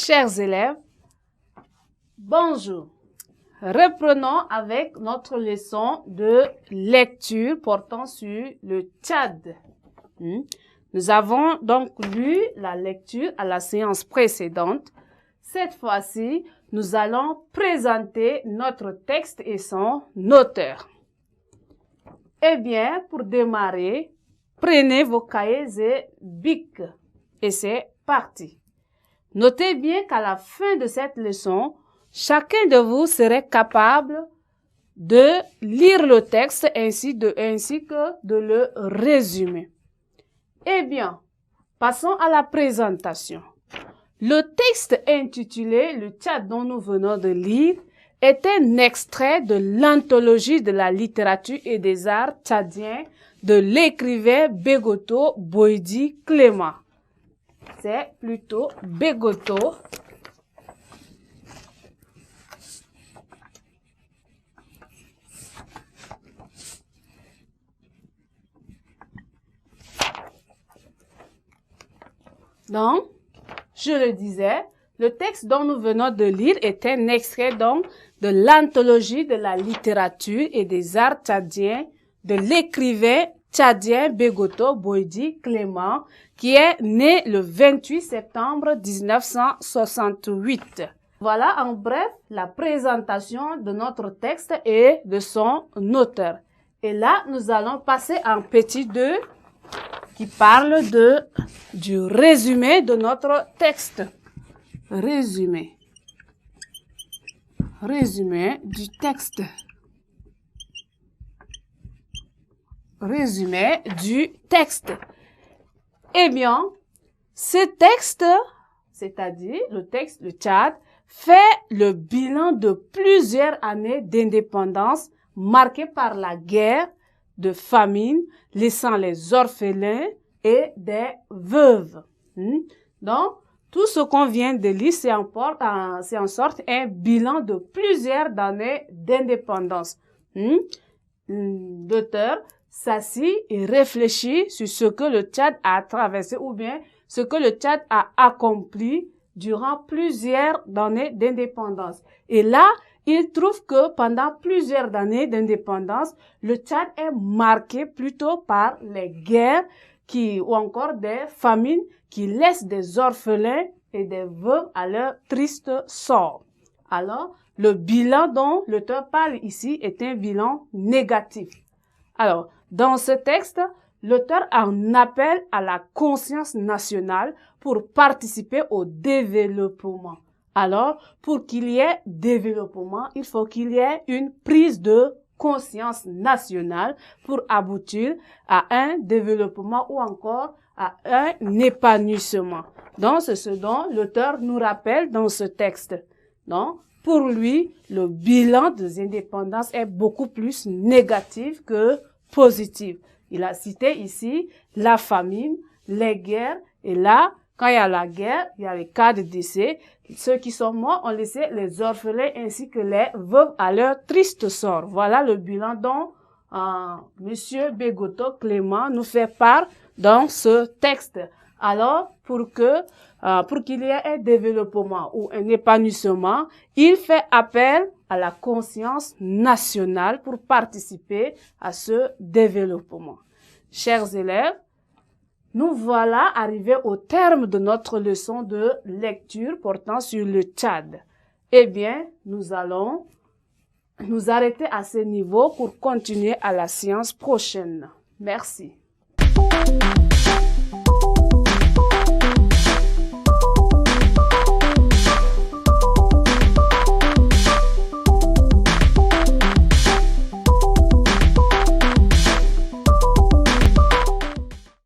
Chers élèves, bonjour. Reprenons avec notre leçon de lecture portant sur le Tchad. Nous avons donc lu la lecture à la séance précédente. Cette fois-ci, nous allons présenter notre texte et son auteur. Eh bien, pour démarrer, prenez vos cahiers et bics et c'est parti. Notez bien qu'à la fin de cette leçon, chacun de vous serait capable de lire le texte ainsi que de le résumer. Eh bien, passons à la présentation. Le texte intitulé « Le Tchad » dont nous venons de lire est un extrait de l'anthologie de la littérature et des arts tchadiens de l'écrivain Begoto Boïdi Clément. C'est plutôt Begoto. Donc, je le disais, le texte dont nous venons de lire est un extrait donc de l'anthologie de la littérature et des arts tchadiens de l'écrivain tchadien Begoto Boïdi Clément, qui est né le 28 septembre 1968. Voilà en bref la présentation de notre texte et de son auteur. Et là, nous allons passer en petit 2 qui parle du résumé de notre texte. Résumé du texte. Résumé du texte. Eh bien, ce texte, c'est-à-dire le texte, le Tchad, fait le bilan de plusieurs années d'indépendance marquées par la guerre, de famine, laissant les orphelins et des veuves. Donc, tout ce qu'on vient de lire, c'est en sorte un bilan de plusieurs années d'indépendance. L'auteur s'assit et réfléchit sur ce que le Tchad a traversé ou bien ce que le Tchad a accompli durant plusieurs années d'indépendance. Et là, il trouve que pendant plusieurs années d'indépendance, le Tchad est marqué plutôt par les guerres ou encore des famines qui laissent des orphelins et des veuves à leur triste sort. Alors, le bilan dont l'auteur parle ici est un bilan négatif. Alors, dans ce texte, l'auteur en appelle à la conscience nationale pour participer au développement. Alors, pour qu'il y ait développement, il faut qu'il y ait une prise de conscience nationale pour aboutir à un développement ou encore à un épanouissement. Donc, c'est ce dont l'auteur nous rappelle dans ce texte. Donc, pour lui, le bilan des indépendances est beaucoup plus négatif que positif. Il a cité ici la famine, les guerres, et là, quand il y a la guerre, il y a les cas de décès. Ceux qui sont morts ont laissé les orphelins ainsi que les veuves à leur triste sort. Voilà le bilan dont Monsieur Begoto Clément nous fait part dans ce texte. Alors, pour qu'il y ait un développement ou un épanouissement, il fait appel à la conscience nationale pour participer à ce développement. Chers élèves, nous voilà arrivés au terme de notre leçon de lecture portant sur le Tchad. Eh bien, nous allons nous arrêter à ce niveau pour continuer à la séance prochaine. Merci.